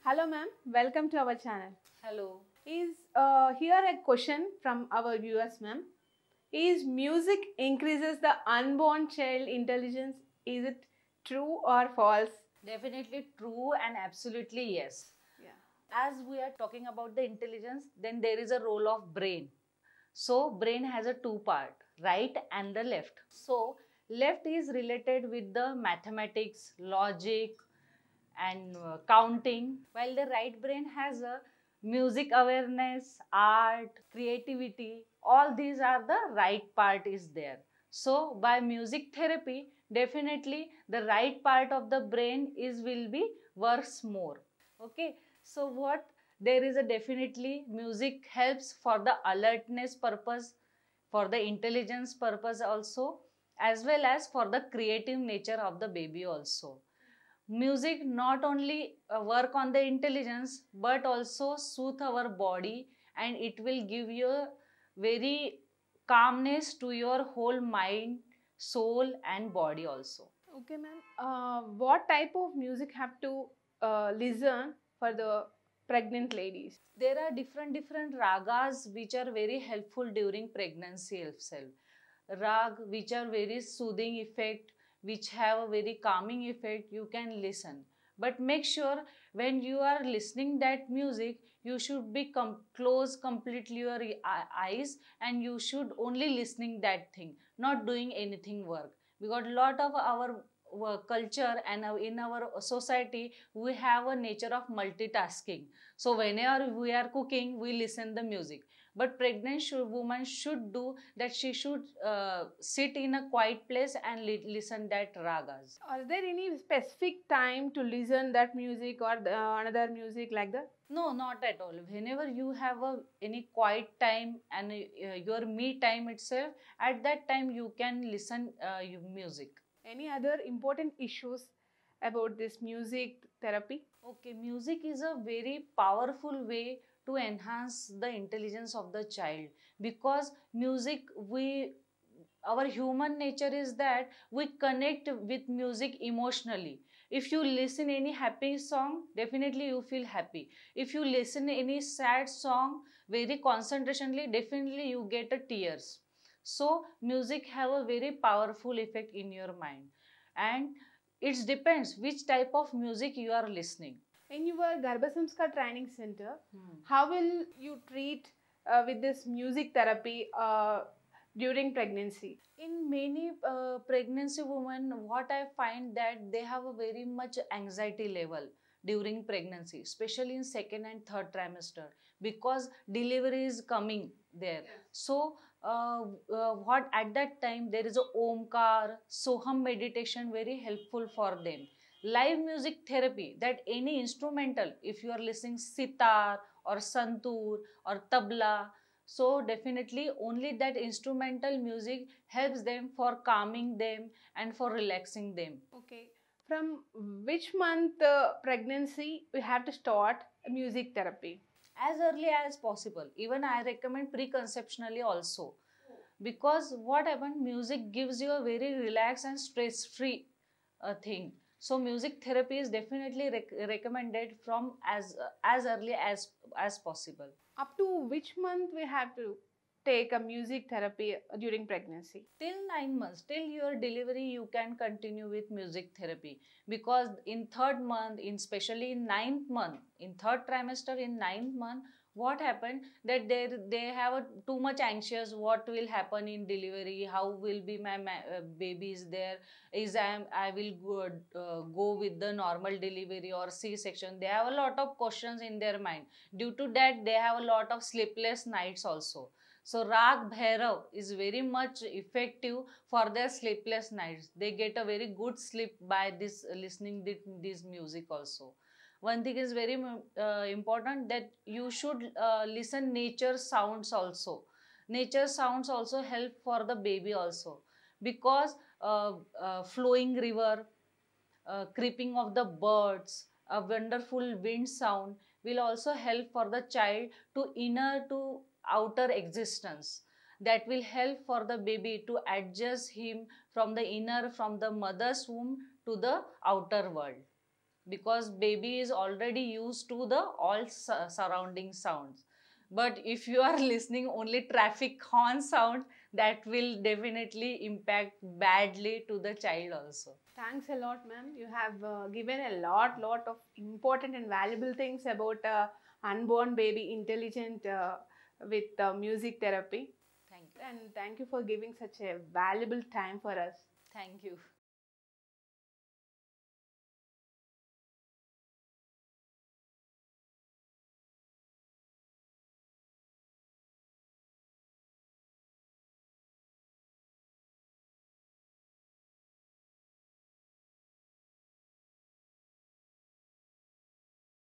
Hello ma'am, welcome to our channel. Hello. Is here a question from our viewers ma'am. Is music increases the unborn child intelligence? Is it true or false? Definitely true and absolutely yes. Yeah. As we are talking about the intelligence, then there is a role of brain. So brain has a two part, right and the left. So left is related with the mathematics, logic and counting, while the right brain has a music awareness, art, creativity. All these are the right part is there. So by music therapy, definitely the right part of the brain is will be works more. Okay, so what there is a definitely music helps for the alertness purpose, for the intelligence purpose also, as well as for the creative nature of the baby also. Music not only work on the intelligence but also soothe our body, and it will give you a very calmness to your whole mind, soul and body also. Okay ma'am. What type of music have to listen for the pregnant ladies? There are different ragas which are very helpful during pregnancy itself. Rag which are very soothing effect, which have a very calming effect, you can listen. But make sure when you are listening that music, you should be close completely your eyes, and you should only listening that thing, not doing anything work. Because lot of our culture and in our society, we have a nature of multitasking. So whenever we are cooking, we listen the music. But pregnant woman should do that. She should sit in a quiet place and listen that ragas. Are there any specific time to listen that music or another music like that? No, not at all. Whenever you have any quiet time and your me time itself, at that time you can listen music. Any other important issues about this music therapy? Okay, music is a very powerful way to enhance the intelligence of the child, because music, our human nature is that we connect with music emotionally. If you listen any happy song, definitely you feel happy. If you listen any sad song very concentrationally, definitely you get a tears. So music have a very powerful effect in your mind, and it depends which type of music you are listening. In your Garbha Samskar Training Center, Hmm. how will you treat with this music therapy during pregnancy? In many pregnancy women, what I find that they have a very much anxiety level during pregnancy, especially in second and third trimester, because delivery is coming there. Yes. So what at that time there is a omkar soham meditation very helpful for them. Live music therapy, that any instrumental, if you are listening sitar or santoor or tabla, so definitely only that instrumental music helps them for calming them and for relaxing them. Okay. From which month pregnancy we have to start music therapy? As early as possible. Even I recommend preconceptionally also. Because what happened, music gives you a very relaxed and stress-free thing. So music therapy is definitely recommended from as early as possible. Up to which month we have to take a music therapy during pregnancy? Till 9 months, till your delivery, you can continue with music therapy, because in third month, in especially in ninth month, in third trimester, in ninth month, what happened that they have a too much anxious, what will happen in delivery, how will be my baby is there, is I will go with the normal delivery or C-section. They have a lot of questions in their mind. Due to that, they have a lot of sleepless nights also. So Rag Bhairav is very much effective for their sleepless nights. They get a very good sleep by this listening this music also. One thing is very important, that you should listen nature sounds also. Nature sounds also help for the baby also, because flowing river, creeping of the birds, a wonderful wind sound will also help for the child to inner to outer existence. That will help for the baby to adjust him from the inner, from the mother's womb to the outer world. because baby is already used to the all surrounding sounds. But if you are listening only traffic horn sound, that will definitely impact badly to the child also. Thanks a lot, ma'am. You have given a lot of important and valuable things about unborn baby intelligent with music therapy. Thank you. And thank you for giving such a valuable time for us. Thank you.